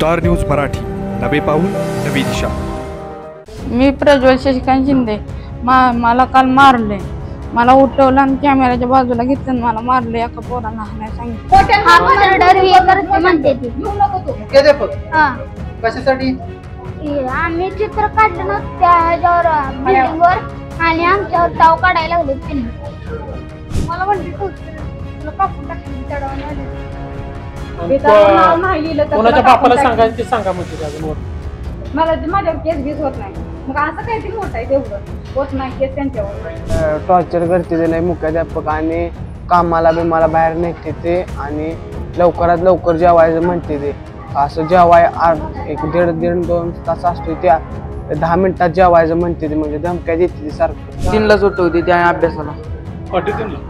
Star news Marathi, नवे पाऊल नवी दिशा। मी प्रज्वल शशिकांत शिंदे। मला काल मारले, मला उठवलं आणि कॅमेऱ्याच्या बाजूला घेतलं, मला मारले एका पोराला नाही कशासाठी आम्ही चित्र काढलं नव्हतं त्याच्यावर बिल्डिंगवर आणि आमच्यावर ताव काढायला लागले त्यांनी। मला म्हणले तुला कापून टाकली कोणाच्या बापाला सांगायचं सांगा म्हणजे अजून मला माझ्यावर केस बीस होत नाही, मग असं काहीतरी मोठं आहे तेवढं होत नाही केस त्यांच्यावर। टॉर्चर करते ते नाही मुख्याध्यापक आणि कामाला बी मला बाहेर नेते ते आणि लवकरात लवकर जेवायचं म्हणते ते। असं जेवाय एक दीड 2 तास असतो त्या 10 मिनिटात जेवायचं म्हणते ते, म्हणजे धमक्या देते ते सारखं। 3ला सुटवते त्या अभ्यासाला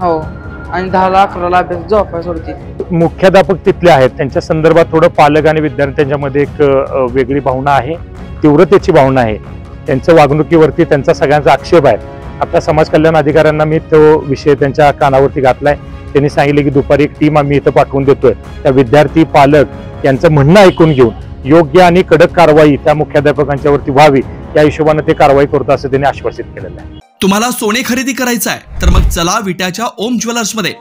हो आणि 10ला 11ला अभ्यास झोपाय सोडते। मुख्याध्यापक तिथले आहेत, त्यांच्या संदर्भात थोडं पालक आणि विद्यार्थ्यांच्यामध्ये एक वेगळी भावना आहे, तीव्रतेची भावना आहे। त्यांच्या वागणुकीवरती त्यांचा सगळ्यांचा आक्षेप आहे। आता समाज कल्याण अधिकाऱ्यांना मी तो विषय त्यांच्या कानावरती घातलाय। त्यांनी सांगितले की दुपारी एक टीम आम्ही इथं पाठवून देतोय, त्या विद्यार्थी पालक यांचं म्हणणं ऐकून घेऊन योग्य आणि कडक कारवाई त्या मुख्याध्यापकांच्यावरती व्हावी या हिशोबाने ते कारवाई करतो असं त्यांनी आश्वासित केलेलं आहे। तुम्हाला सोने खरेदी करायचं आहे तर मग चला विट्याच्या ओम ज्वेलर्स मध्ये।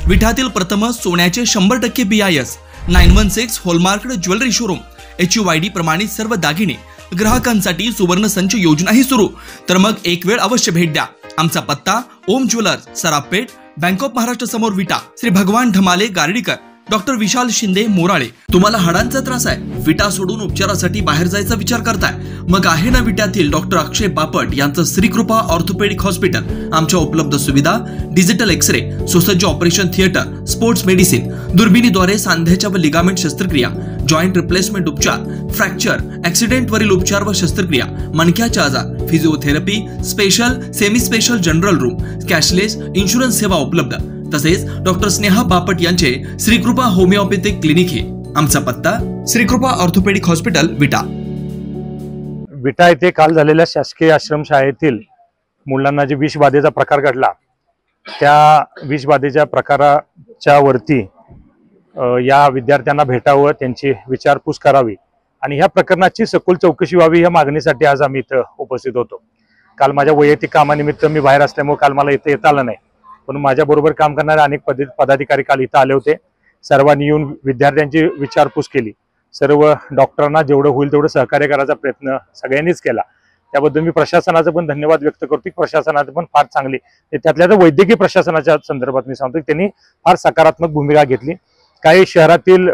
विट्यातील प्रथम सोन्याचे 100% BIS 916 hallmark jewellery showroom, HUID प्रमाणित सर्व दागिने, ग्राहकांसाठी सुवर्ण संच योजनाही सुरू। तर मग एक वेळ अवश्य भेट द्या। आमचा पत्ता ओम ज्वेलर्स, सराफपेठ, बँक ऑफ महाराष्ट्र समोर विटा, श्री भगवान ढमाले गार्डीकर, डॉक्टर विशाल शिंदे मोराळे। तुम्हाला हाडांचा त्रास आहे, विटा सोडून उपचारासाठी बाहेर जायचा विचार करताय, मग आहे ना विट्यातील डॉक्टर अक्षय बापट यांचं श्रीकृपा ऑर्थोपेडिक हॉस्पिटल। आमच्या उपलब्ध सुविधा डिजिटल एक्सरे, सुसज्ज ऑपरेशन थिएटर, स्पोर्ट्स मेडिसिन, दुर्बिणीद्वारे सांध्याच्या व लिगामेंट शस्त्रक्रिया, जॉइंट रिप्लेसमेंट उपचार, फ्रॅक्चर, ऍक्सिडेंट वरील उपचार व शस्त्रक्रिया, मणक्याचे आजार, physiotherapy, special semi special general room, cashless insurance सेवा उपलब्ध। तसेच डॉक्टर स्नेहा बापट यांचे श्रीकृपा होमिओपॅथिक क्लिनिक हे। आमचा पत्ता श्रीकृपा ऑर्थोपेडिक हॉस्पिटल विटा। विटा येथे काल झालेल्या शासकीय आश्रमशाळेतील मुलांना जे विषबाधेचा प्रकार घडला, त्या विषबाधेच्या प्रकाराच्या वरती या विद्यार्थ्यांना भेटावं, त्यांची विचारपूस करावी आणि ह्या प्रकरणाची सखोल चौकशी व्हावी या मागणीसाठी आज आम्ही इथं उपस्थित होतो। काल माझ्या वैयक्तिक कामानिमित्त मी बाहेर असल्यामुळे काल मला इथे येता आलं नाही, पण माझ्याबरोबर काम करणारे अनेक पदाधिकारी काल इथं आले होते। सर्वांनी येऊन विद्यार्थ्यांची विचारपूस केली। सर्व डॉक्टरांना जेवढं होईल तेवढं सहकार्य करायचा प्रयत्न सगळ्यांनीच केला। त्याबद्दल मी प्रशासनाचा पण धन्यवाद व्यक्त करतो की प्रशासनाने पण फार चांगली, त्यातल्या वैद्यकीय प्रशासनाच्या संदर्भात मी सांगतो की त्यांनी फार सकारात्मक भूमिका घेतली। काही शहरातील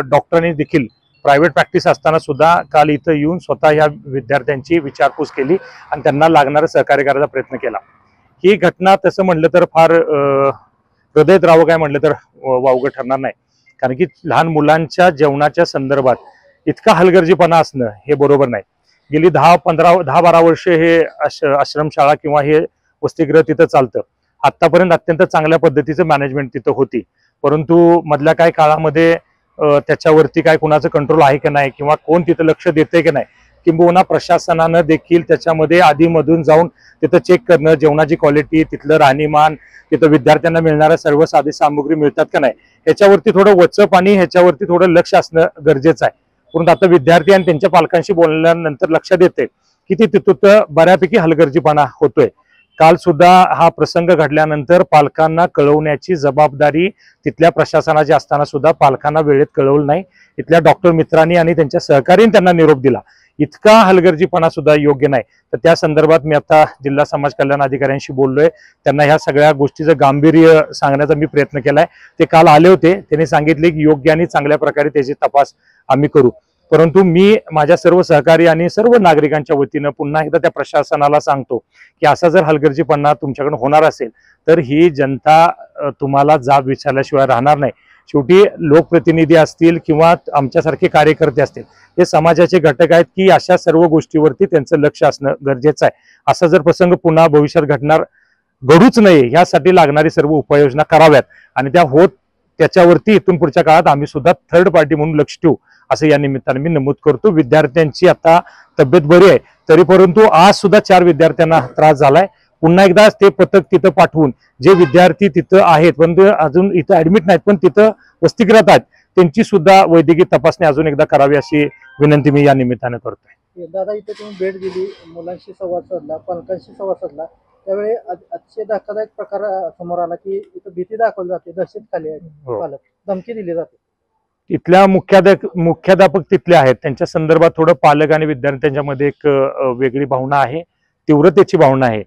डॉक्टरांनी देखील प्रायव्हेट प्रॅक्टिस असताना सुद्धा काल इथं येऊन स्वतः या विद्यार्थ्यांची विचारपूस केली आणि त्यांना लागणारं सहकार्य करायचा प्रयत्न केला। ही घटना तसं म्हटलं तर फार हृदयद्रावक आहे म्हटलं तर वावगं ठरणार नाही, कारण की लहान मुलांच्या जेवणाच्या संदर्भात इतका हलगर्जीपणा असणं हे बरोबर नाही। गेली 10-12 वर्ष हे आश्रमशाळा किंवा हे वसतिगृह तिथं चालतं। आतापर्यंत अत्यंत चांगल्या पद्धतीचं मॅनेजमेंट तिथं होती, परंतु मधल्या काही काळामध्ये त्याच्यावरती काय कुणाचं कंट्रोल आहे की नाही किंवा कोण तिथं लक्ष देते की नाही, किंबहुना प्रशासनानं देखील त्याच्यामध्ये आधीमधून जाऊन तिथं चेक करणं, जेवणाची क्वालिटी, तिथलं राहणीमान, तिथं विद्यार्थ्यांना मिळणाऱ्या सर्व साधी सामुग्री मिळतात का नाही ह्याच्यावरती थोडं वचप आणि ह्याच्यावरती थोडं लक्ष असणं गरजेचं आहे। परंतु आता विद्यार्थी आणि त्यांच्या पालकांशी बोलल्यानंतर लक्षात येते की तिथं बऱ्यापैकी हलगर्जीपणा होतोय। काल सुद्धा हा प्रसंग घडल्यानंतर पालकांना कळवण्याची जबाबदारी तिथल्या प्रशासनाची असताना सुद्धा पालकांना वेळेत कळवलं नाही। इथल्या डॉक्टर मित्रांनी आणि त्यांच्या सहकार्याने त्यांना निरोप दिला, इतका हलगर्जीपणा सुद्धा योग्य नाही। तर त्या संदर्भात मी आता जिल्हा समाज कल्याण अधिकाऱ्यांशी बोललोय, त्यांना ह्या सगळ्या गोष्टीचं गांभीर्य सांगण्याचा मी प्रयत्न केलाय। ते काल आले होते, त्यांनी सांगितले की योग्य आणि चांगल्या प्रकारे त्याची तपास आम्ही करू। परंतु मी माझ्या सर्व सहकारी आणि सर्व नागरिकांच्या वतीनं पुन्हा एकदा त्या प्रशासनाला सांगतो की असा जर हलगर्जीपणा तुमच्याकडून होणार असेल तर ही जनता तुम्हाला जाब विचारल्याशिवाय राहणार नाही। शेवटी लोकप्रतिनिधी असतील किंवा आमच्यासारखे कार्यकर्ते असतील, हे समाजाचे घटक आहेत की अशा सर्व गोष्टीवरती त्यांचं लक्ष असणं गरजेचं आहे। असा जर प्रसंग पुन्हा भविष्यात घडूच नये यासाठी लागणारी सर्व उपाययोजना कराव्यात आणि त्या होत त्याच्यावरती इथून पुढच्या काळात आम्ही सुद्धा थर्ड पार्टी म्हणून लक्ष ठेवू असं या निमित्ताने मी नमूद करतो। विद्यार्थ्यांची आता तब्येत बरी आहे तरी परंतु आज सुद्धा 4 विद्यार्थ्यांना त्रास झालाय, पुन्हा एकदा ते पथक तिथं पाठवून जे विद्यार्थी तिथं आहेत पण ते अजून इथं ऍडमिट नाहीत पण तिथं वसतिगृहात आहेत त्यांची सुद्धा वैद्यकीय तपासणी अजून एकदा करावी अशी विनंती मी या निमित्ताने करतोय. दादा, इथे तुम्ही भेट दिली, मुलांशी संवाद साधला, पालकांशी संवाद साधला, त्यावेळी अतिशय धक्कादायक प्रकार समोर आला की इथं भीती दाखवली जाते, दहशत खाली आहे, पालक धमकी दिली जाते. इथल्या मुख्याध्यापक तिथले आहेत त्यांच्या संदर्भात थोडं पालक आणि विद्यार्थ्यांच्यामध्ये एक वेगळी भावना आहे, तीव्रतेची भावना आहे.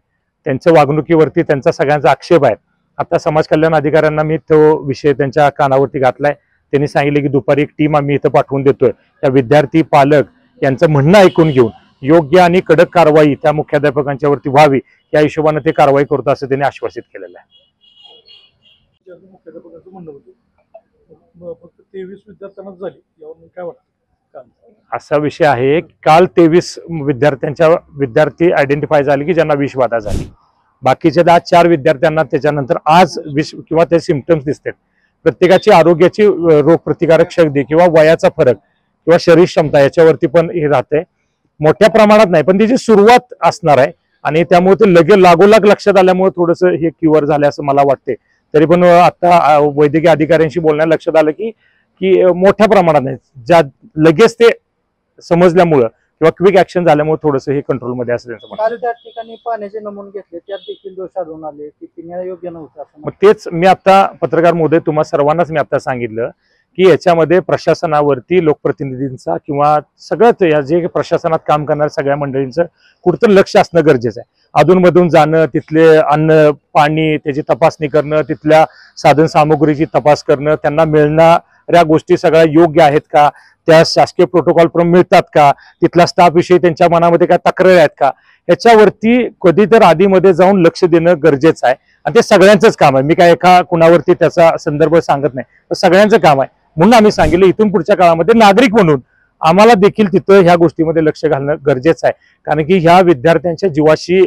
त्यांच्या वागणुकीवरती त्यांचा सगळ्यांचा आक्षेप आहे. आता समाज कल्याण अधिकाऱ्यांना मी तो विषय त्यांच्या कानावरती घातलाय. त्यांनी सांगितले की दुपारी एक टीम आम्ही इथं पाठवून देतोय. त्या विद्यार्थी पालक यांचं म्हणणं ऐकून घेऊन योग्य आणि कडक कारवाई त्या मुख्याध्यापकांच्या वरती व्हावी या हिशोबाने ते कारवाई करतो असं त्यांनी आश्वासित केलेलं आहे. मुख्याध्यापकांचं म्हणणं होतं फक्त 23 विद्यार्थ्यांनाच झाली, यावरून काय वाटतं? असा विषय आहे, काल 23 विद्यार्थी आयडेंटिफाय झाले की ज्यांना विषबाधा झाली. बाकीच्या 4 विद्यार्थ्यांना त्याच्यानंतर आज विष किंवा ते सिम्पटम्स दिसतात. प्रत्येकाची आरोग्याची रोगप्रतिकारक शक्ती किंवा वयाचा फरक किंवा शरीर क्षमता याच्यावरती पण हे राहते. मोठ्या प्रमाणात नाही पण त्याची सुरुवात असणार आहे आणि त्यामुळे ते लगेच लागोलाग लक्षात आल्यामुळे थोडंसं हे क्युअर झालं असं मला वाटते. तरी पण आता वैद्यकीय अधिकाऱ्यांशी बोलण्यात लक्षात आलं की मोठ्या प्रमाणात नाही, ज्या लगेच ते समजल्यामुळं किंवा क्विक ऍक्शन झाल्यामुळे थोडंसं हे कंट्रोलमध्ये असं त्यांचं म्हणणं. त्या ठिकाणी पाण्याचे नमुने घेतले, त्यात देखील दोष आढळून आले की पिण्याला योग्य नव्हतं. मग तेच मी आता पत्रकार महोदय तुम्हा सर्वांनाच मी आता सांगितलं की याच्यामध्ये प्रशासनावरती लोकप्रतिनिधींचा किंवा सगळ्याच या जे प्रशासनात काम करणाऱ्या सगळ्या मंडळींचं कुठतं लक्ष असणं गरजेचं आहे. अधूनमधून जाणं, तिथले अन्न पाणी त्याची तपासणी करणं, तिथल्या साधन सामुग्रीची तपास करणं, त्यांना मिळणाऱ्या गोष्टी सगळ्या योग्य आहेत का, त्या शासकीय प्रोटोकॉल प्रमाणे मिळतात का, तिथला स्टाफ विषयी त्यांच्या मनामध्ये काय तक्रारी आहेत का, याच्यावरती कधी तर आधीमध्ये जाऊन लक्ष देणं गरजेचं आहे. आणि ते सगळ्यांचंच काम आहे. मी काय एका कुणावरती त्याचा संदर्भ सांगत नाही, तर सगळ्यांचं काम आहे. म्हणून आम्ही सांगितलं इथून पुढच्या काळामध्ये नागरिक म्हणून आम्हाला देखील तिथं ह्या गोष्टीमध्ये लक्ष घालणं गरजेचं आहे. कारण की ह्या विद्यार्थ्यांच्या जीवाशी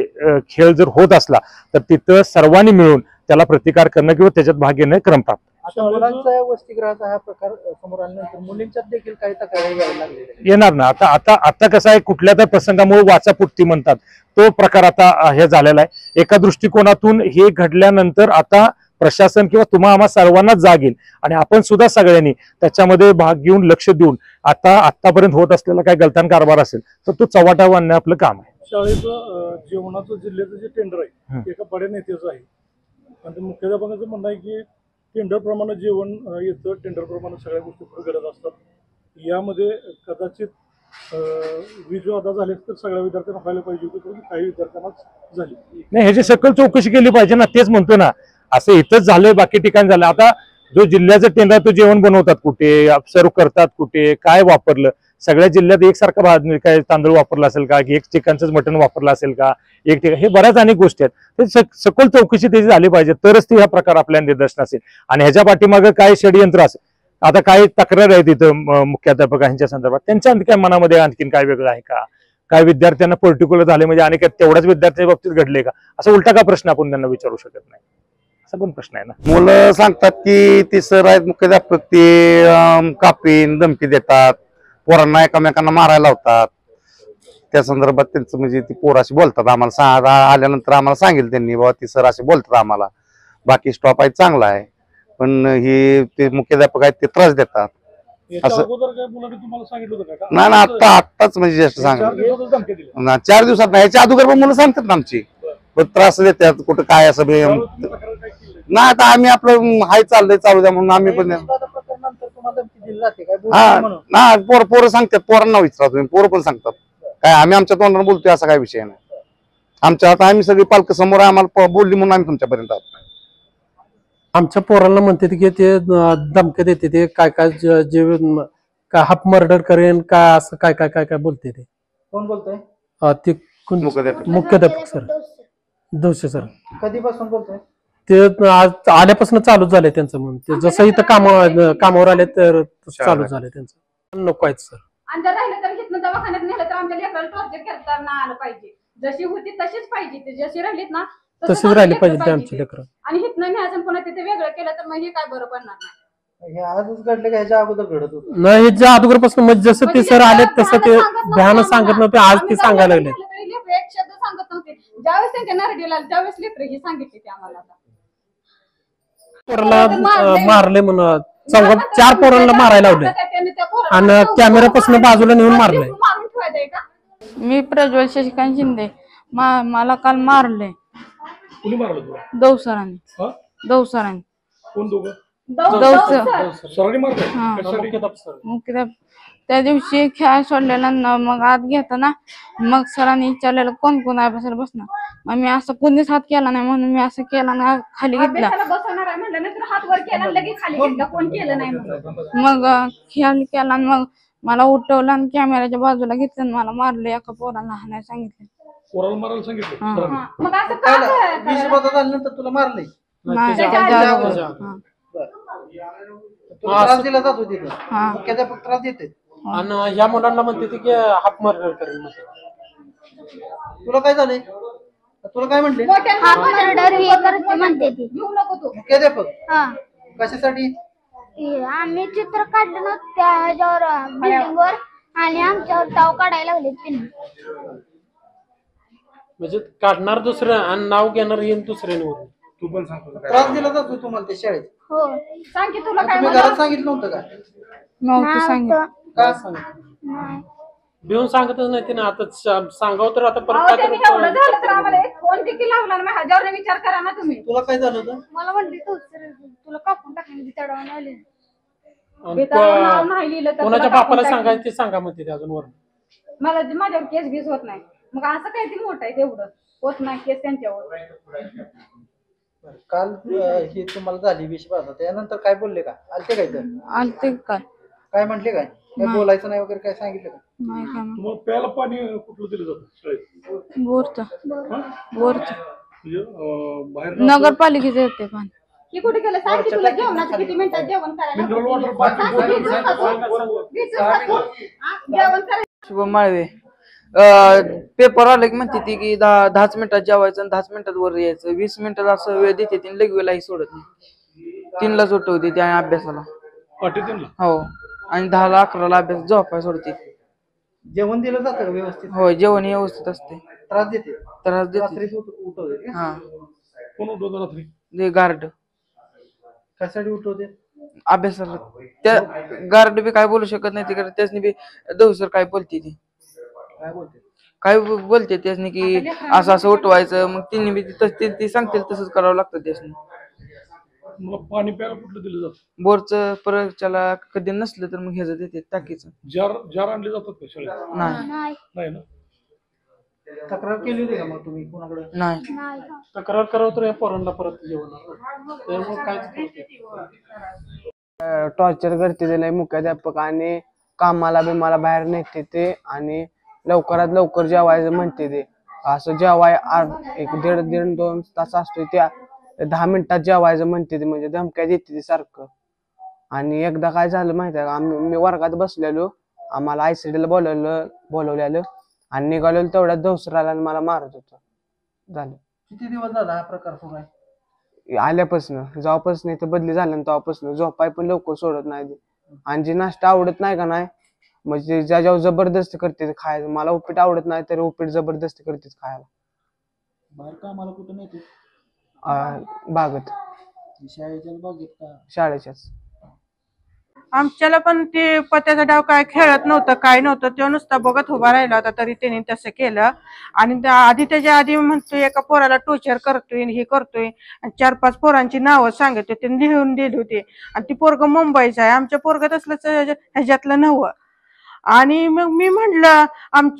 खेळ जर होत असला तर तिथं सर्वांनी मिळून त्याला प्रतिकार करणं किंवा त्याच्यात भाग घेणं क्रमप्राप्त. आता मुलांचा वसतिगृहाचा हा प्रकार समोर आल्यानंतर मुलींच्यात देखील काही तक्रारी यायला लागलेल्या येणार ना. आता कसं आहे, कुठल्या तर प्रसंगामुळे वाचापुट्टी म्हणतात तो प्रकार आता हे झालेला आहे. एका दृष्टिकोनातून हे घडल्यानंतर आता प्रशासन किंवा तुम्हा आम्हा सर्वांनाच जाग येईल आणि आपण सुद्धा सगळ्यांनी त्याच्यामध्ये भाग घेऊन लक्ष देऊन आतापर्यंत होत असलेला काही गलतान कारभार असेल तर तो चव्हाटा आणणं आपलं काम आहे. शाळेचं जेवणाचं जिल्ह्याचं जे टेंडर आहे ते एका बड्या नेत्याचं आहे आणि मुख्याध्यापकाचं म्हणणं आहे की टेंडर प्रमाणे जेवण येतं, टेंडर प्रमाणे सगळ्या गोष्टी पुढे घडत असतात. यामध्ये कदाचित विजवादा झाले तर सगळ्या विद्यार्थ्यांना व्हायला पाहिजे होती, पण काही विद्यार्थ्यांनाच झाली नाही. ह्याची सकल चौकशी केली पाहिजे ना, तेच म्हणतो ना. असं इथंच झालंय, बाकी ठिकाणी झालं. आता जो जिल्ह्याचं टेंडर तो जेवण बनवतात कुठे, सर्व करतात कुठे, काय वापरलं, सगळ्या जिल्ह्यात एकसारखा काय तांदूळ वापरला असेल का, एक ठिकाणचंच मटण वापरलं असेल का, एक ठिकाण, हे बऱ्याच अनेक गोष्टी आहेत. ते सखोल चौकशी त्याची झाली पाहिजे, तरच ती हा प्रकार आपल्या निदर्शन असेल. आणि ह्याच्या पाठीमागं काय षडयंत्र असेल, आता काय तक्रार आहे तिथं मुख्याध्यापकांच्या संदर्भात, त्यांच्या काय मनामध्ये आणखीन काय वेगळं आहे का, काय विद्यार्थ्यांना पर्टिक्युलर झाले म्हणजे आणि तेवढ्याच विद्यार्थ्यांच्या बाबतीत घडले का, असा उलटा का प्रश्न आपण त्यांना विचारू शकत नाही. असा पण प्रश्न आहे ना. मुलं सांगतात की ती सर आहेत मुख्याध्यापक, ते कापीन धमकी देतात, पोरांना एकमेकांना मारायला लावतात. त्या संदर्भात त्यांचं म्हणजे ती पोरं अशी बोलतात. आम्हाला आल्यानंतर आम्हाला सांगितलं त्यांनी, बाबा ती सर असे बोलतात आम्हाला, बाकी स्टॉप आहे चांगला आहे, पण हे ते मुख्याध्यापक आहेत ते त्रास देतात. असं नाही ना, आत्ताच म्हणजे जास्त सांग 4 दिवसात नाही, याच्या अगोदर पण मुलं सांगतात ना आमची, पण त्रास देतात कुठं काय असं नाही. आता आम्ही आपलं हाय चाललंय चालू द्या म्हणून आम्ही पण हा पोरं सांगतात. पोरांना विचारा तुम्ही, पोरं पण सांगतात. काय आम्ही आमच्या तोंडाने बोलतोय असा काही विषय नाही आमच्या. आता आम्ही सगळी पालक समोर आम्हाला बोलली म्हणून आम्ही तुमच्यापर्यंत आलो. आमच्या पोरांना म्हणते की ते धमके देते, ते काय काय जे हाफ मर्डर करेन काय असं काय काय काय काय बोलते. ते कोण बोलतोय? ते मुख्याध्यापक सर दोषे सर. कधीपासून बोलतोय? ते आल्यापासून चालू झालंय त्यांचं म्हणून. ते जसं इथं कामावर आले तर चालू झालंय त्यांचं. नको आहेत सर. आणि जर राहिलं तर हिथनं दवाखान्यात नेलं तर आमच्या लेकराला टॉर्चर करताना आलं पाहिजे. जशी होती तशीच पाहिजे, ते जशी राहिलीत ना तशीच राहिली पाहिजे ते आमची लेकरं. आणि हिथनं न्यायचं पुन्हा तिथे वेगळं केलं तर मग हे काय बरं पडणार नाही. हे आजच घडलं का ह्याच्या अगोदर घडत होतं? नाही, ह्याच्या अगोदरपासून जसं ते सर आले तसं ते भयानक सांगत नव्हते, आज ते सांगायला लागले. एक शब्द सांगत नव्हते. ज्यावेळेस त्यांच्या नरडीला त्यावेळेस लेकर ही सांगितली ते आम्हाला. पोराला मारले म्हणून चौघा 4 पोरांना मारायला लावले आणि कॅमेऱ्यापासून बाजूला नेऊन मारले. मारून ठेवायचंय का? मी प्रज्वल शशिकांत शिंदे. मला काल मारले कुणी मारलं तुला? दौसरांनी. हा? दौसरांनी. कोण दोघं? दौसर. मारलं मुख्याध्यापक त्या दिवशी खेळ सोडलेला ना, मग आत घेताना मग सरांनी विचारलेलं कोण कोण अभ्यासाला बसणार. मग मी असं कोणीच हात केला नाही म्हणून मी असं केला ना, खाली घेतला. अभ्यासाला बसवणार आहे म्हणलं नंतर हात वर केला लगेच खाली घेतला. कोण केलं नाही म्हणून. मग खेळ केला आणि मग मला उठवलं आणि कॅमेऱ्याच्या बाजूला घेतलं आणि मला मारलं. एका पोराला हाणायला सांगितलं. पोराला मारायला सांगितलं. मग असं का झाल्यानंतर तुला मारले नाही, त्याच्या त्याच्या अगोदर. अगोदर. तुला त्रास दिला जातो तिथं. मुख्याध्यापक त्रास देते आणि या मुलांना म्हणते ती की हाफ मर्डर करेल म्हणते. तुला काय झालंय? तुला काय म्हणले हा मर्डर हे करते म्हणते ती. घेऊ नको तू. मुख्याध्यापक? हा कशासाठी? आम्ही चित्र काढलं ना त्या ह्याच्यावर बिल्डिंग वर आणि आमच्यावर ताव काढायला लागले त्यांनी. म्हणजे काढणार दुसरं आणि नाव घेणार येईन दुसऱ्यावर. तू पण सांगतो त्रास दिला जातो तुम्हाला ते शाळेत? हो सांग की तुला काय तुम्ही म्हणलं? घरात सांगितलं नव्हतं का? नव्हतं सांगितलं. का नाही भिवून सांगतच नाही तिने. आता सांगाव तर आता परत अहो, काय त्यांनी एवढं झालं तर आम्हाला एक फोन देखील लावला ना. ह्याच्यावर विचार करा ना तुम्ही. तुला काय झालं होतं? मला म्हणली तू तुला कापून टाकली चढवून आले. बेताला नाव नाही लिहिलं तर कोणाच्या तुला बापाला कापून सांगायचं ते सांगा म्हणते ते अजून वर. मला माझ्यावर केस बीस होत नाही. मग असं काय ते मोठं आहे तेवढं होत नाही केस त्यांच्यावर. काल ही तुम्हाला झाली विषबाधा त्यानंतर काय बोलले का? आलते काय तर? आलते काय काय म्हटले काय? काय बोलायचं नाही वगैरे काय सांगितलं का? नाही काय मग. तुम्हाला प्यायला पाणी कुठलं दिलं जातं शाळेत? बोरचं. म्हणजे बाहेर नगरपालिकेचं येते पाणी. ही कुठे गेलं सांग की तुला जेवणाचं किती मिनिटात जेवण करायला मिनरल वॉटर पाणी जेवण करायला. शुभम माळवे. पेपर आले की म्हणते ती की 10 मिनिटात जेवायचं आणि 10 मिनिटात वर यायचं. 20 मिनिटात असं वेळ देते ती लगवेलाही सोडत नाही. 3ला उठवते त्या अभ्यासाला. हो आणि 10ला 11ला अभ्यास झोपाय सोडते. जेवण दिलं जातं का व्यवस्थित? हो जेवण व्यवस्थित असते. त्रास देते? त्रास देते. उठवते. हा कोण उठवतो रात्री? ते गार्ड. कशासाठी उठवते? अभ्यासाला. त्या गार्ड बी काय बोलू शकत नाही तिकडे. त्यासनी बी दौसर काय बोलते ती. काय बोलते त्यासनी की असं असं उठवायचं. मग तिने बी ती सांगतील तसंच करावं लागतं त्यासनी. पाणी प्यायला कुठलं दिलं जातं? बोरचं परीक्षेला कधी नसलं तर मग ह्याचं देते टाकीचं. जार आणले जातात का शाळेत? नाही नाही ना. तक्रार केली होती का मग तुम्ही कोणाकडे? नाही. तक्रार करावं तर या पोरांना परत जेवणार त्यामुळे काय टॉर्चर करते ते लय मुख्याध्यापक आणि कामाला बी मला बाहेर नेते ते आणि लवकरात लवकर जेवायचं म्हणते ते. असं जेवाय 1.5-2 तास असतोय त्या 10 मिनिटात जेवायचं म्हणते ते. म्हणजे धमक्या देते ते सारखं. आणि एकदा काय झालं माहिती आहे का? मी वर्गात बसलेलो. आम्हाला ICD बोलवलेलं आणि निघालेलो तेवढ्यात दौसराला आणि मला मारत होतं. झालं. किती दिवस झाला हा प्रकार सुरू आहे? आल्यापासून जेव्हापासून इथं बदली झालं तेव्हापासून झोपाय पण लवकर सोडत नाही. आणि जे नाश्ता आवडत नाही का नाही म्हणजे ज्याच्यावर जबरदस्ती करते खायचं. मला उपीट आवडत नाही तरी उपीट जबरदस्ती करते खायला. बाहेर कामाला कुठं नाही? बागत. शाळेच्याच बागेत का? शाळेच्याच. आमच्याला पण ते पत्त्याचा डाव काय खेळत नव्हतं काय नव्हतं. तो नुसता बघत उभा राहिला होता तरी त्याने तसं केलं. आणि त्याच्या आधी म्हणतोय एका पोराला टॉर्चर करतोय हे करतोय. आणि 4-5 पोरांची नावं सांगितली त्यांनी लिहून दिली होती. आणि ती पोरग मुंबईचं आहे. आमच्या पोरग तसलंच ह्याच्यातलं नव्हतं. आणि मग मी म्हटलं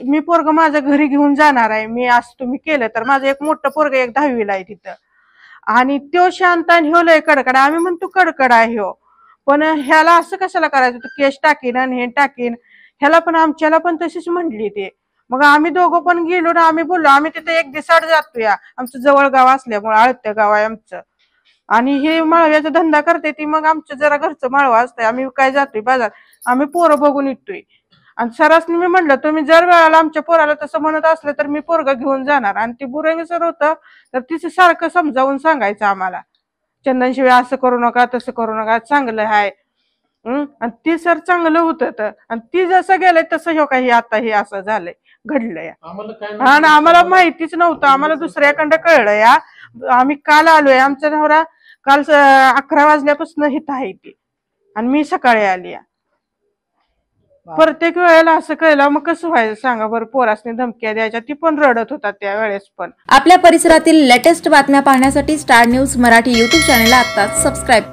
मी पोरग माझं घरी घेऊन जाणार आहे. मी असं तुम्ही केलं तर. माझं एक मोठं पोरग 10वीला आहे तिथं. आणि तो शांत आणि ह्यो लय कडकड. आम्ही म्हणतो कडकड आहे ह्यो. पण ह्याला असं कशाला करायचं? तू केस टाकीन आणि हे टाकीन. ह्याला पण आमच्याला पण तशीच म्हणली ते. मग आम्ही दोघं पण गेलो ना. आम्ही बोललो आम्ही तिथे 1 दिवसाआड जातो. या आमचं जवळ गाव असल्यामुळे आळत्या गाव आहे आमचं. आणि हे माळव्याचा धंदा करते ती. मग आमचं जरा घरचं माळवा असतंय. आम्ही काय जातोय बाजार. आम्ही पोरं बघून येतोय. आणि सरासनी मी म्हटलं तुम्ही जर वेळाला आमच्या पोराला तसं म्हणत असलं तर मी पोरग घेऊन जाणार. आणि ती बुरंगी सर होतं तर तिचं सारखं समजावून सांगायचं आम्हाला. चंदनशिवाय असं करू नका तसं करू नका चांगलं आहे. आणि ती सर चांगलं होतं. आणि ती जसं गेलंय तसं ह्यो काही आता हे असं झालंय. घडलंय आणि आम्हाला माहितीच नव्हतं, आम्हाला दुसऱ्याकडं कळलं या. आम्ही काल आलोय, आमचा नवरा काल 11 वाजल्यापासून हित आहे ती आणि मी सकाळी आली. प्रत्येक वेळेला असं कळलं मग कसं व्हायचं सांगा बरं. पोरासने धमक्या द्यायच्या, ती पण रडत होता त्यावेळेस पण. आपल्या परिसरातील लेटेस्ट बातम्या पाहण्यासाठी स्टार न्यूज मराठी YouTube चॅनलला आत्ताच सबस्क्राईब करा.